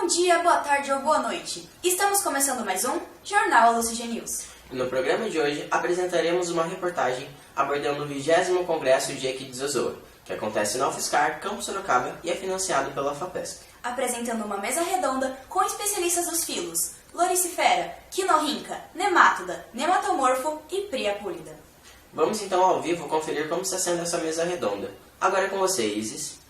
Bom dia, boa tarde ou boa noite. Estamos começando mais um Jornal Alucigê News. No programa de hoje apresentaremos uma reportagem abordando o 20º Congresso de Equidizozoa, que acontece na UFSCar, Campus Sorocaba e é financiado pela FAPESP. Apresentando uma mesa redonda com especialistas dos filos Loricifera, Quinorrinca, Nemátoda, Nematomorfo e Priapulida. Vamos então ao vivo conferir como está sendo essa mesa redonda. Agora é com você, Isis.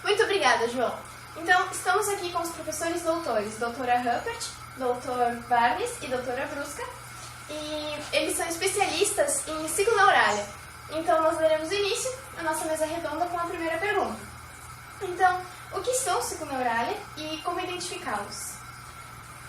Muito obrigada, João. Então, estamos aqui com os professores doutores, doutora Ruppert, doutor Varnes e doutora Brusca, e eles são especialistas em ciclo neurálio. Então, nós daremos início à nossa mesa redonda com a primeira pergunta. Então, o que são cicloneurália e como identificá-los?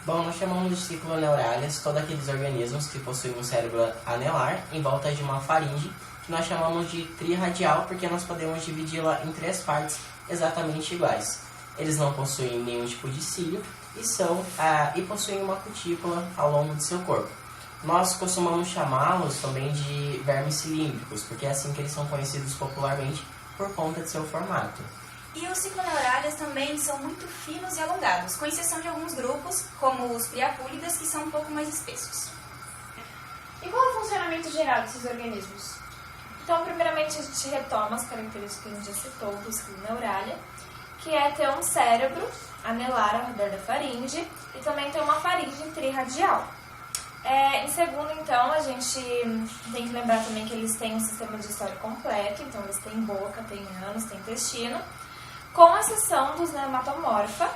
Bom, nós chamamos de cicloneurálias todos aqueles organismos que possuem um cérebro anelar em volta de uma faringe, que nós chamamos de triradial porque nós podemos dividi-la em 3 partes exatamente iguais. Eles não possuem nenhum tipo de cílio e possuem uma cutícula ao longo de seu corpo. Nós costumamos chamá-los também de vermes cilíndricos, porque é assim que eles são conhecidos popularmente por conta de seu formato. E os cicloneurálias também são muito finos e alongados, com exceção de alguns grupos, como os priapúlidas, que são um pouco mais espessos. E qual é o funcionamento geral desses organismos? Então, primeiramente, a gente retoma as características que a gente já citou do cicloneuralia, que é ter um cérebro anelar ao redor da faringe e também ter uma faringe triradial. Em segundo, então, a gente tem que lembrar também que eles têm um sistema digestório completo, então eles têm boca, têm ânus, têm intestino, com exceção dos nematomorfa,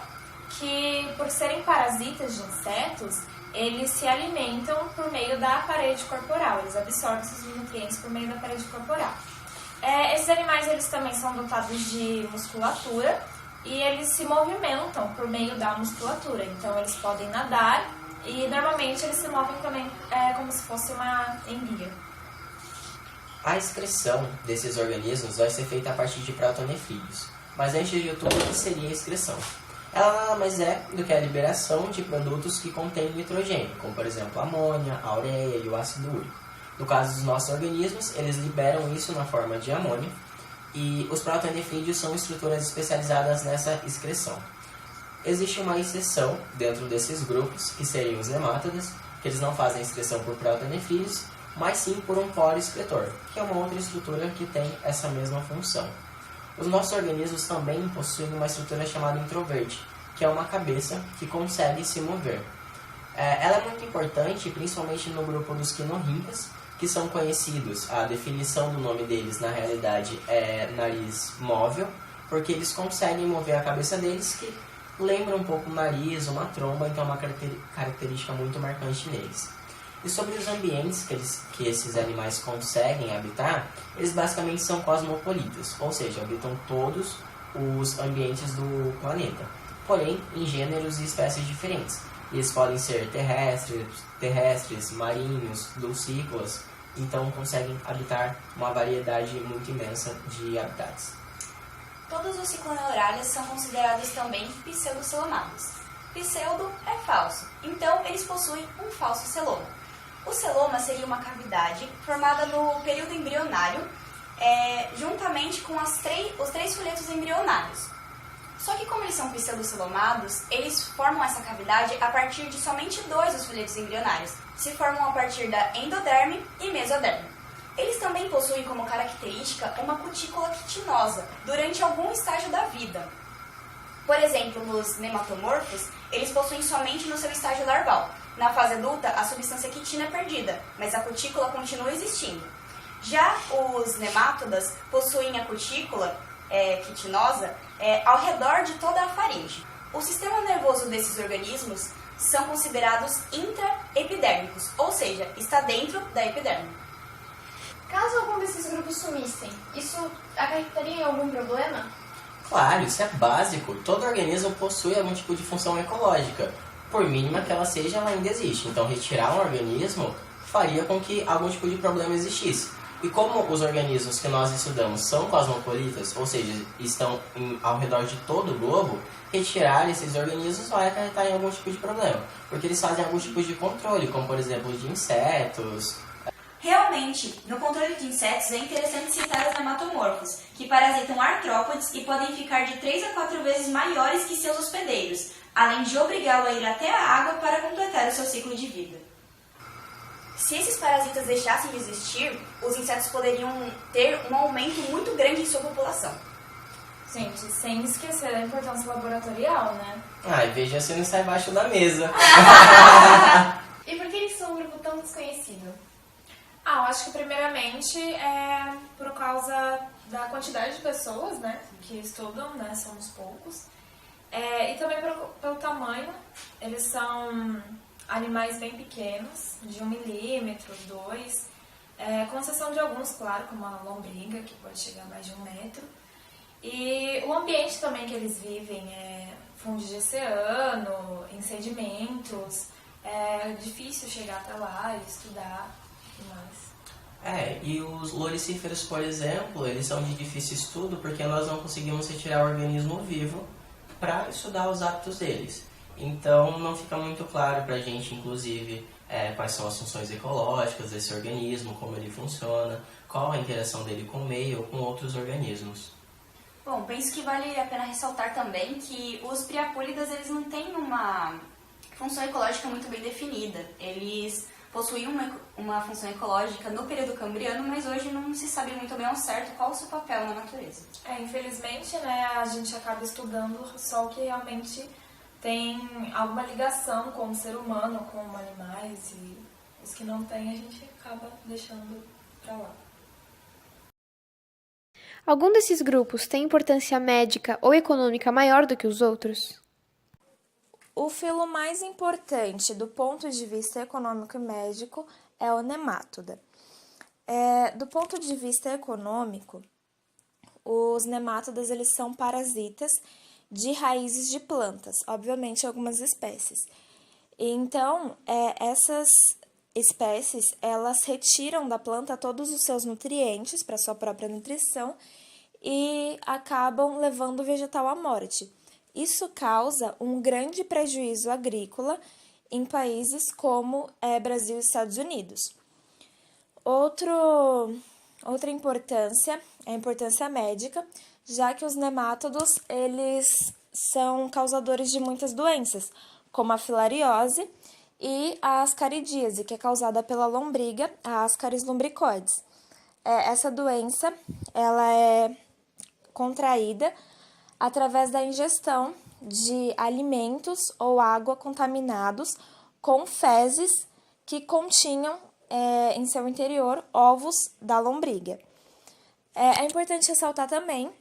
que por serem parasitas de insetos, eles se alimentam por meio da parede corporal, eles absorvem esses nutrientes por meio da parede corporal. Esses animais eles também são dotados de musculatura e eles se movimentam por meio da musculatura, então eles podem nadar e normalmente eles se movem também como se fosse uma enguia. A excreção desses organismos vai ser feita a partir de protonefrídeos, mas antes de tudo, o que seria a excreção? Ela nada mais é do que a liberação de produtos que contêm nitrogênio, como por exemplo a amônia, a ureia e o ácido úrico. No caso dos nossos organismos, eles liberam isso na forma de amônia e os protonefrídeos são estruturas especializadas nessa excreção. Existe uma exceção dentro desses grupos, que seriam os nemátodas, que eles não fazem excreção por protonefrídeos, mas sim por um poro excretor, que é uma outra estrutura que tem essa mesma função. Os nossos organismos também possuem uma estrutura chamada introverte, que é uma cabeça que consegue se mover. Ela é muito importante, principalmente no grupo dos quinorrincas, que são conhecidos, a definição do nome deles na realidade é nariz móvel, porque eles conseguem mover a cabeça deles, que lembra um pouco o nariz, uma tromba, então é uma característica muito marcante neles. E sobre os ambientes que esses animais conseguem habitar, eles basicamente são cosmopolitas, ou seja, habitam todos os ambientes do planeta, porém em gêneros e espécies diferentes. Eles podem ser terrestres, marinhos, dulcícolas, então conseguem habitar uma variedade muito imensa de habitats. Todos os cicloneurálias são considerados também pseudocelomados. Pseudo é falso, então eles possuem um falso celoma. O celoma seria uma cavidade formada no período embrionário, juntamente com os 3 folhetos embrionários. Só que como eles são pseudocelomados, eles formam essa cavidade a partir de somente 2 dos folhetos embrionários. Se formam a partir da endoderme e mesoderme. Eles também possuem como característica uma cutícula quitinosa durante algum estágio da vida. Por exemplo, nos nematomorfos, eles possuem somente no seu estágio larval. Na fase adulta, a substância quitina é perdida, mas a cutícula continua existindo. Já os nemátodas possuem a cutícula quitinosa ao redor de toda a faringe. O sistema nervoso desses organismos são considerados intraepidérmicos, ou seja, está dentro da epiderme. Caso algum desses grupos sumissem, isso acarretaria em algum problema? Claro, isso é básico. Todo organismo possui algum tipo de função ecológica. Por mínima que ela seja, ela ainda existe. Então, retirar um organismo faria com que algum tipo de problema existisse. E como os organismos que nós estudamos são cosmopolitas, ou seja, estão ao redor de todo o globo, retirar esses organismos vai acarretar em algum tipo de problema. Porque eles fazem alguns tipos de controle, como por exemplo de insetos. Realmente, no controle de insetos é interessante citar os nematomorfos, que parasitam artrópodes e podem ficar de 3 a 4 vezes maiores que seus hospedeiros, além de obrigá-lo a ir até a água para completar o seu ciclo de vida. Se esses parasitas deixassem de existir, os insetos poderiam ter um aumento muito grande em sua população. Gente, sem esquecer da importância laboratorial, né? Ai, veja se não sai embaixo da mesa. E por que eles são um grupo tão desconhecido? Eu acho que primeiramente é por causa da quantidade de pessoas, né, que estudam, né, somos poucos. E também pelo tamanho, eles são animais bem pequenos, de 1 milímetro, 2, com exceção de alguns, claro, como a lombriga, que pode chegar a mais de 1 metro. E o ambiente também que eles vivem é fundo de oceano, em sedimentos, é difícil chegar até lá e estudar e mais. E os loricíferos, por exemplo, eles são de difícil estudo porque nós não conseguimos retirar o organismo vivo para estudar os hábitos deles. Então não fica muito claro para a gente, inclusive, quais são as funções ecológicas desse organismo, como ele funciona, qual a interação dele com o meio ou com outros organismos. Bom, penso que vale a pena ressaltar também que os priapúlidas eles não têm uma função ecológica muito bem definida. Eles possuíam uma função ecológica no período cambriano, mas hoje não se sabe muito bem ao certo qual o seu papel na natureza. Infelizmente, né, a gente acaba estudando só o que realmente tem alguma ligação com o ser humano, com animais, e os que não tem a gente acaba deixando pra lá. Algum desses grupos tem importância médica ou econômica maior do que os outros? O filo mais importante do ponto de vista econômico e médico é o nemátoda. Do ponto de vista econômico, os nemátodas eles são parasitas de raízes de plantas, obviamente algumas espécies. Então, essas espécies, elas retiram da planta todos os seus nutrientes para sua própria nutrição e acabam levando o vegetal à morte. Isso causa um grande prejuízo agrícola em países como Brasil e Estados Unidos. Outra importância é a importância médica, já que os nemátodos eles são causadores de muitas doenças, como a filariose e a ascaridíase, que é causada pela lombriga, a Ascaris lumbricoides. Essa doença ela é contraída através da ingestão de alimentos ou água contaminados com fezes que continham em seu interior ovos da lombriga. É importante ressaltar também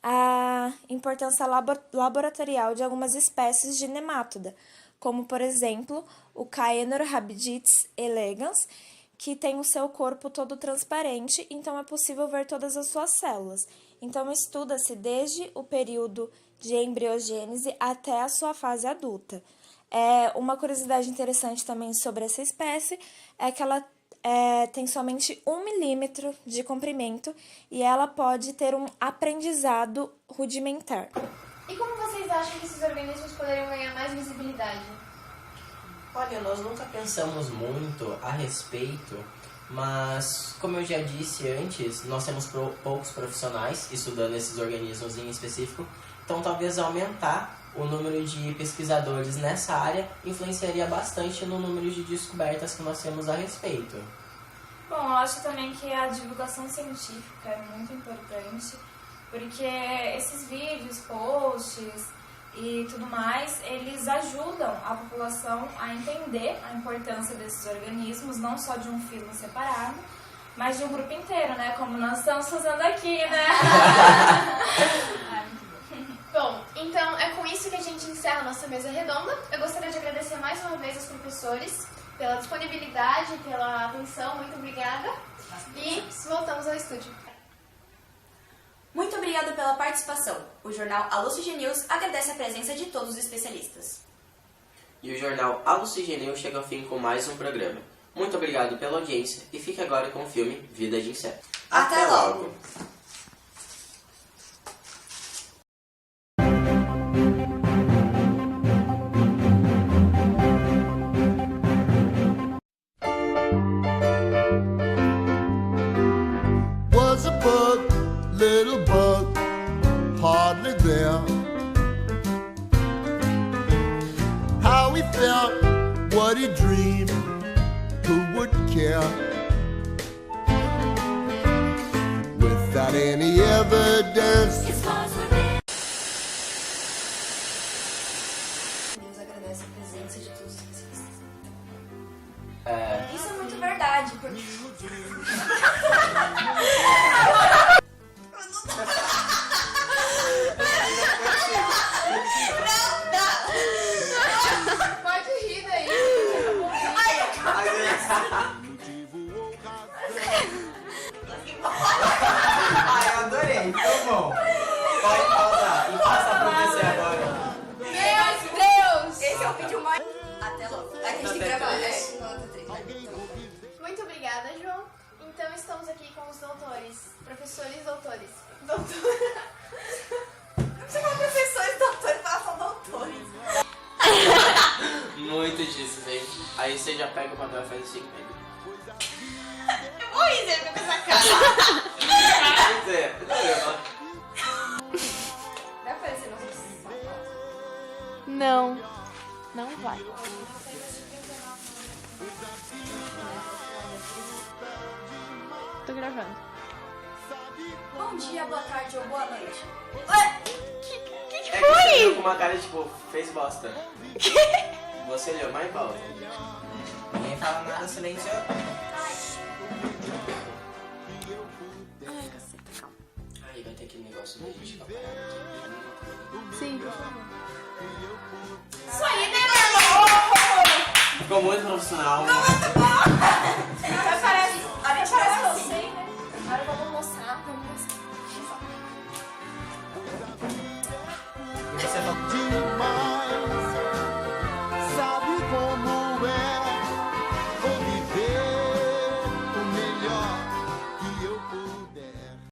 a importância laboratorial de algumas espécies de nemátoda, como, por exemplo, o Caenorhabditis rabiditis elegans, que tem o seu corpo todo transparente, então é possível ver todas as suas células. Então, estuda-se desde o período de embriogênese até a sua fase adulta. Uma curiosidade interessante também sobre essa espécie é que ela tem somente 1 milímetro de comprimento e ela pode ter um aprendizado rudimentar. E como vocês acham que esses organismos poderiam ganhar mais visibilidade? Olha, nós nunca pensamos muito a respeito, mas, como eu já disse antes, nós temos poucos profissionais estudando esses organismos em específico, então talvez aumentar o número de pesquisadores nessa área influenciaria bastante no número de descobertas que nós temos a respeito. Bom, eu acho também que a divulgação científica é muito importante, porque esses vídeos, posts e tudo mais, eles ajudam a população a entender a importância desses organismos, não só de um filo separado, mas de um grupo inteiro, né? Como nós estamos fazendo aqui, né? Bom, então é com isso que a gente encerra a nossa mesa redonda. Eu gostaria de agradecer mais uma vez aos professores pela disponibilidade, pela atenção. Muito obrigada. E voltamos ao estúdio. Muito obrigada pela participação. O jornal AluCG News agradece a presença de todos os especialistas. E o jornal AluCG News chega ao fim com mais um programa. Muito obrigado pela audiência e fique agora com o filme Vida de Inseto. Até logo! pretty dream, who would care? Without any evidence. Deus agradece a presença de todos vocês. É, Isso é muito verdade, porque... Pode rir daí. Ai, eu adorei, então bom. Pode pausar e passa pra você agora. Meu Deus! Esse é o vídeo mais... Até logo. A gente tem que gravar. três. Nota 3. Muito obrigada, João. Então estamos aqui com os doutores, professores doutores. Não precisa falar professores, doutores, façam doutores. Muito disso, gente. Aí você já pega o papel e faz assim comigo. Eu vou rir, ele com essa cara. Pois é, Vai aparecer no nosso Não, não vai. Tô gravando. Bom dia, boa tarde ou boa noite. É que você olhou com uma cara tipo, fez bosta. Você olhou mais bosta. Ninguém fala nada, silêncio. Aí vai ter aquele negócio da gente ficar parado aqui. Sim. Isso aí, né, meu irmão? Ficou muito profissional. Até parece... Até parece que eu sei, sei. né? Agora vamos mostrar, vamos mostrar. E você falou... Demais.